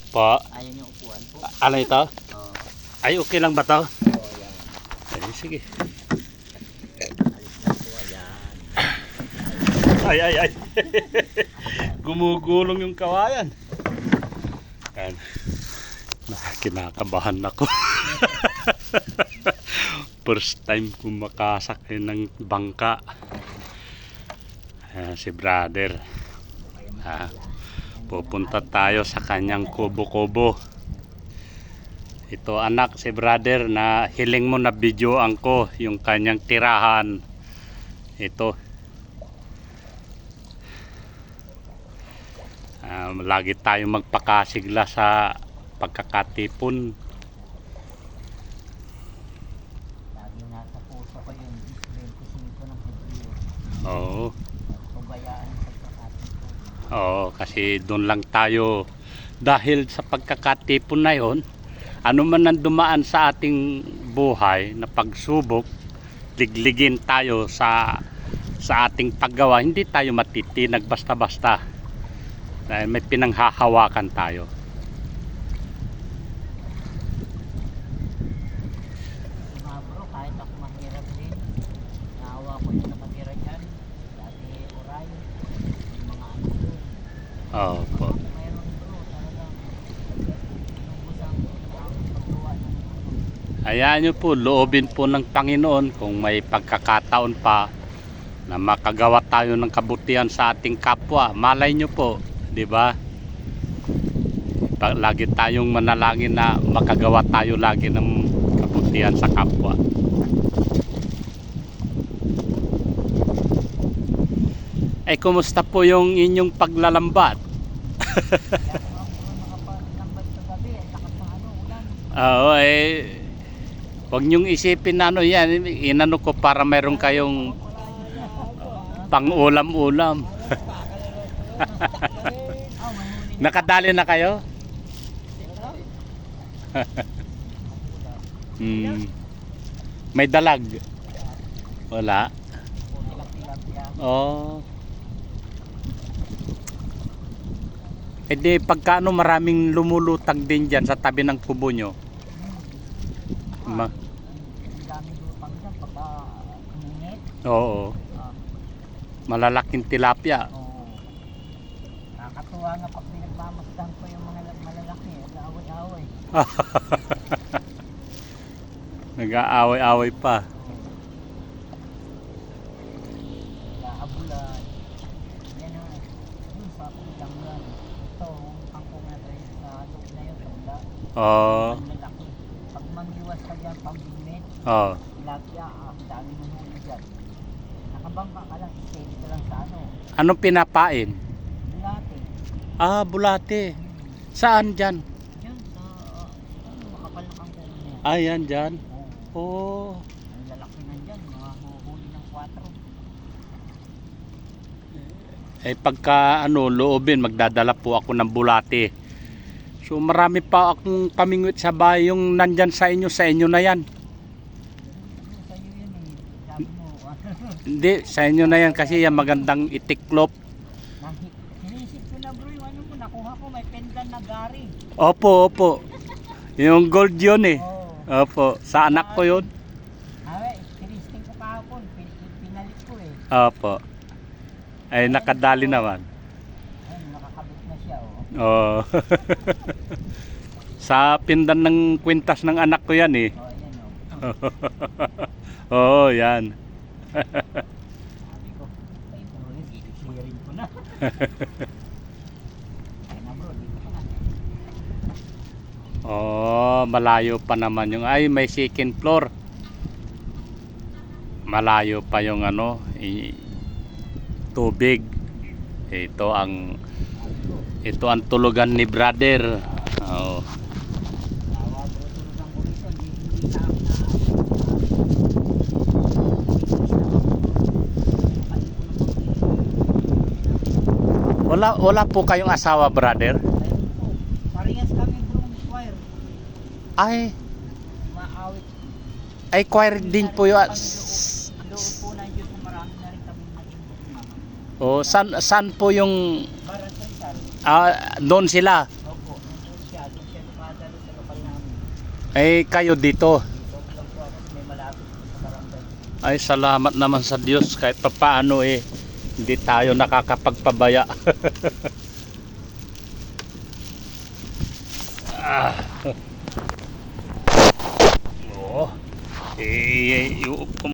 Po. Ayaw niyo upuan po. Ano ito? Oo. Ay, okay lang ba to? Oo, yan. Ay, sige. Alis na po, ayan. Ay. Gumugulong yung kawayan. Yan. Kinakabahan ako. First time kong makasakay ng bangka. Ayan, si brother. Pupunta tayo sa kanyang kubo-kubo. Ito anak, si brother na hiling mo na videoan ko yung kanyang tirahan. Ito. Lagi tayong magpakasigla sa pagkakatipon. Lagi nasa puso ko yung 25 ng Pebrero. Oo. Pabayaan sa pagkakatipon. Oo, kasi doon lang tayo dahil sa pagkakatipon na yon, ano man ang dumaan sa ating buhay na pagsubok, ligligin tayo sa ating paggawa, hindi tayo matitinag basta-basta dahil may pinanghahawakan tayo. Mga bro, kahit ako mahirap din, naawa ko yung nakatira dyan. Dati oray, yung mga ano doon. Oo po. Mayroon bro, talagang inubos ang paggawa ng ano. Hayaan nyo po, loobin po ng Panginoon kung may pagkakataon pa na makagawa tayo ng kabutihan sa ating kapwa. Malay nyo po, di ba? Lagi tayong manalangin na makagawa tayo lagi ng kabutihan sa kapwa. Eh, kumusta po yung inyong paglalambat? Kaya kung ako nakapaglambat sa gabi, lakas ng ano, ulan. Oo, huwag nyong isipin na ano yan, inano ko para meron kayong pang-ulam-ulam. Nakadali na kayo? May dalag? Wala? Oh. E di pagkaano maraming lumulutang din dyan sa tabi ng kubo nyo? Ang daming lupang dyan, pagka kuminit. Oo. Malalaking tilapia. Oo. Nakakatuwa nga pag pinagmamasdan ko yung mga malalaki, nag-aaway-aaway. Nag-aaway-aaway pa. Nag-aabulan. Yan o. Yung sa kulang yan. Ito, ang kung natin sa loob na yun, tanda. Oo. Ang lalaki. Pag mangiwas ka dyan, pang-bimit, Oo. tilapia, ang dami ng huli dyan. Nakabangka ka lang, steady ka lang sa ano. Anong pinapain? Bulate. Ah, bulate. Saan dyan? Diyan sa, ano, makapal na kang kulo niya. Ayan dyan. Oo. Oh. Ang lalaki nandyan, mga huhuli ng 4. Eh pagka ano, loobin, magdadala po ako ng bulate. So marami pa akong pamingwit sa bahay. Yung nandyan sa inyo na yan. Sa iyo yan eh, sabi mo. Hindi, sa inyo na yan kasi yan magandang itiklop. Hinisip ko na bro, yung ano mo, nakuha ko, may pendant na gari. Opo. Yung gold yun eh. Oo. Opo, sa anak ko yun. Ay, tinisting ko kahapon, pinalit ko eh. Opo. Ay nakadali naman. Ayun, nakakabit na siya oh. Oo. Sa pindan ng kwintas ng anak ko yan eh. Oh, ayan oh. Oo, yan. Sabi ko, ay bro, i-clearing ko na. Ay na bro, dito ka na. Oh, malayo pa naman yung may second floor. Malayo pa yung ano, tubig. Ito ang tulugan ni brother. Oh. Tawa bro, tulugan ko rito, hindi sa akin na wala po kayong asawa, brother? ayun po, parehas kami bro, choir. Ay Maawit. choir din po yun. Loob po na Diyos na marami na rin kami naging bukma. Oh, saan po yung Para sa isal, doon sila? opo, nandun siya. Eh, kayo dito. Dito lang po ako may malapit sa barangay. Ay, salamat naman sa Diyos. Kahit papaano eh, hindi tayo nakakapagpabaya. Ah. Oh. Eh,